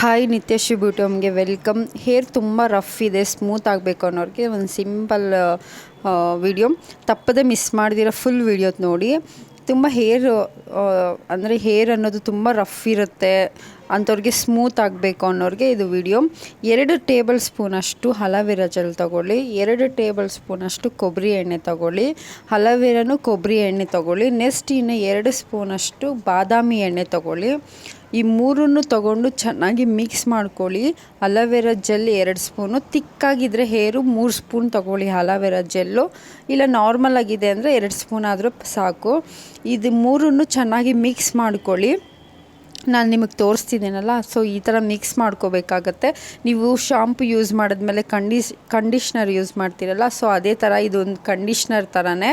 Hi Nithyashree beauty ಹೋಮ್ಗೆ welcome. Hair ತುಂಬ rough ಇದೆ, ಸ್ಮೂತ್ ಆಗಬೇಕು ಅನ್ನೋರಿಗೆ ಒಂದು ಸಿಂಪಲ್ ವಿಡಿಯೋ. ತಪ್ಪದೆ ಮಿಸ್ ಮಾಡ್ದಿರೋ ಫುಲ್ ವಿಡಿಯೋ ನೋಡಿ. ತುಂಬ ಅಂದರೆ ಹೇರ್ ಅನ್ನೋದು ತುಂಬ ರಫ್ ಇರುತ್ತೆ ಅಂಥವ್ರಿಗೆ, ಸ್ಮೂತ್ ಆಗಬೇಕು ಅನ್ನೋರಿಗೆ ಇದು ವಿಡಿಯೋ. 2 ಟೇಬಲ್ ಸ್ಪೂನಷ್ಟು ಅಲೋವೆರಾ ಜೆಲ್ ತೊಗೊಳ್ಳಿ, 2 ಟೇಬಲ್ ಸ್ಪೂನಷ್ಟು ಕೊಬ್ಬರಿ ಎಣ್ಣೆ ತೊಗೊಳ್ಳಿ, ಅಲೋವೆರಾನು ಕೊಬ್ಬರಿ ಎಣ್ಣೆ ತೊಗೊಳ್ಳಿ. ನೆಕ್ಸ್ಟ್ ಇನ್ನು 2 ಸ್ಪೂನಷ್ಟು ಬಾದಾಮಿ ಎಣ್ಣೆ ತೊಗೊಳ್ಳಿ. ಈ ಮೂರನ್ನು ತೊಗೊಂಡು ಚೆನ್ನಾಗಿ ಮಿಕ್ಸ್ ಮಾಡ್ಕೊಳ್ಳಿ. ಅಲೋವೆರಾ ಜೆಲ್ 2 ಸ್ಪೂನು, ತಿಕ್ಕಾಗಿದ್ದರೆ ಹೇರು 3 ಸ್ಪೂನ್ ತೊಗೊಳ್ಳಿ ಅಲೋವೆರಾ ಜೆಲ್ಲು, ಇಲ್ಲ ನಾರ್ಮಲ್ ಆಗಿದೆ ಅಂದರೆ 2 ಸ್ಪೂನ್ ಆದರೂ ಸಾಕು. ಇದು ಮೂರನ್ನು ಚೆನ್ನಾಗಿ ಮಿಕ್ಸ್ ಮಾಡ್ಕೊಳ್ಳಿ. ನಾನು ನಿಮಗೆ ತೋರಿಸ್ತಿದ್ದೀನಲ್ಲ, ಸೊ ಈ ಥರ ಮಿಕ್ಸ್ ಮಾಡ್ಕೋಬೇಕಾಗತ್ತೆ. ನೀವು ಶಾಂಪು ಯೂಸ್ ಮಾಡಿದ್ಮೇಲೆ ಕಂಡೀಷ್ನರ್ ಯೂಸ್ ಮಾಡ್ತೀರಲ್ಲ, ಸೊ ಅದೇ ಥರ ಇದೊಂದು ಕಂಡೀಷ್ನರ್ ಥರನೇ,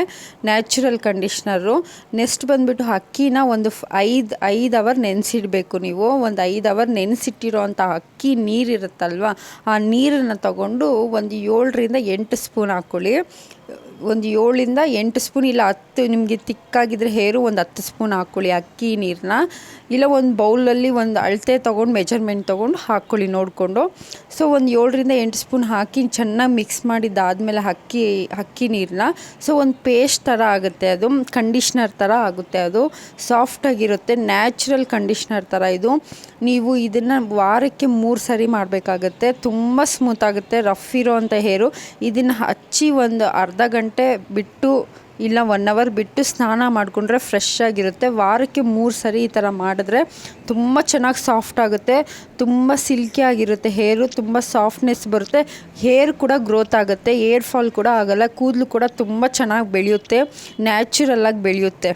ನ್ಯಾಚುರಲ್ ಕಂಡೀಷ್ನರು. ನೆಕ್ಸ್ಟ್ ಬಂದುಬಿಟ್ಟು ಅಕ್ಕಿನ ಒಂದು 5 ಅವರ್ ನೆನೆಸಿಡಬೇಕು. ನೀವು ಒಂದು 5 ಅವರ್ ನೆನೆಸಿಟ್ಟಿರೋ ಅಂಥ ಅಕ್ಕಿ ನೀರಿರುತ್ತಲ್ವ, ಆ ನೀರನ್ನು ತಗೊಂಡು ಒಂದು 7ರಿಂದ 8 ಸ್ಪೂನ್ ಹಾಕ್ಕೊಳ್ಳಿ. ಒಂದು 7ರಿಂದ 8 ಸ್ಪೂನ್, ಇಲ್ಲ 10 ನಿಮಗೆ ತಿಕ್ಕಾಗಿದ್ದರೆ ಹೇರು ಒಂದು 10 ಸ್ಪೂನ್ ಹಾಕ್ಕೊಳ್ಳಿ ಅಕ್ಕಿ ನೀರನ್ನ. ಇಲ್ಲ ಒಂದು ಬೌಲಲ್ಲಿ ಒಂದು ಅಳತೆ ತೊಗೊಂಡು ಮೆಜರ್ಮೆಂಟ್ ತೊಗೊಂಡು ಹಾಕ್ಕೊಳ್ಳಿ ನೋಡಿಕೊಂಡು. ಸೊ ಒಂದು 7ರಿಂದ 8 ಸ್ಪೂನ್ ಹಾಕಿ ಚೆನ್ನಾಗಿ ಮಿಕ್ಸ್ ಮಾಡಿದ್ದಾದಮೇಲೆ ಅಕ್ಕಿ ನೀರನ್ನ, ಸೊ ಒಂದು ಪೇಸ್ಟ್ ಥರ ಆಗುತ್ತೆ, ಅದು ಕಂಡೀಷ್ನರ್ ಥರ ಆಗುತ್ತೆ, ಅದು ಸಾಫ್ಟಾಗಿರುತ್ತೆ, ನ್ಯಾಚುರಲ್ ಕಂಡೀಷ್ನರ್ ಥರ ಇದು. ನೀವು ಇದನ್ನು ವಾರಕ್ಕೆ 3 ಸರಿ ಮಾಡಬೇಕಾಗತ್ತೆ. ತುಂಬ ಸ್ಮೂತ್ ಆಗುತ್ತೆ ರಫ್ ಇರೋ ಅಂಥ ಹೇರು. ಇದನ್ನು ಹಚ್ಚಿ ಒಂದು ಅರ್ಧ ಗಂಟೆ ಬಿಟ್ಟು ಇಲ್ಲ 1 ಅವರ್ ಬಿಟ್ಟು ಸ್ನಾನ ಮಾಡಿಕೊಂಡ್ರೆ ಫ್ರೆಶ್ ಆಗಿರುತ್ತೆ. ವಾರಕ್ಕೆ 3 ಸರಿ ಈ ಥರ ಮಾಡಿದ್ರೆ ತುಂಬ ಚೆನ್ನಾಗಿ ಸಾಫ್ಟ್ ಆಗುತ್ತೆ, ತುಂಬ ಸಿಲ್ಕಿ ಆಗಿರುತ್ತೆ ಹೇರು, ತುಂಬ ಸಾಫ್ಟ್ನೆಸ್ ಬರುತ್ತೆ, ಹೇರ್ ಕೂಡ ಗ್ರೋತ್ ಆಗುತ್ತೆ, ಏರ್ ಫಾಲ್ ಕೂಡ ಆಗೋಲ್ಲ, ಕೂದಲು ಕೂಡ ತುಂಬ ಚೆನ್ನಾಗಿ ಬೆಳೆಯುತ್ತೆ, ನ್ಯಾಚುರಲ್ಲಾಗಿ ಬೆಳೆಯುತ್ತೆ.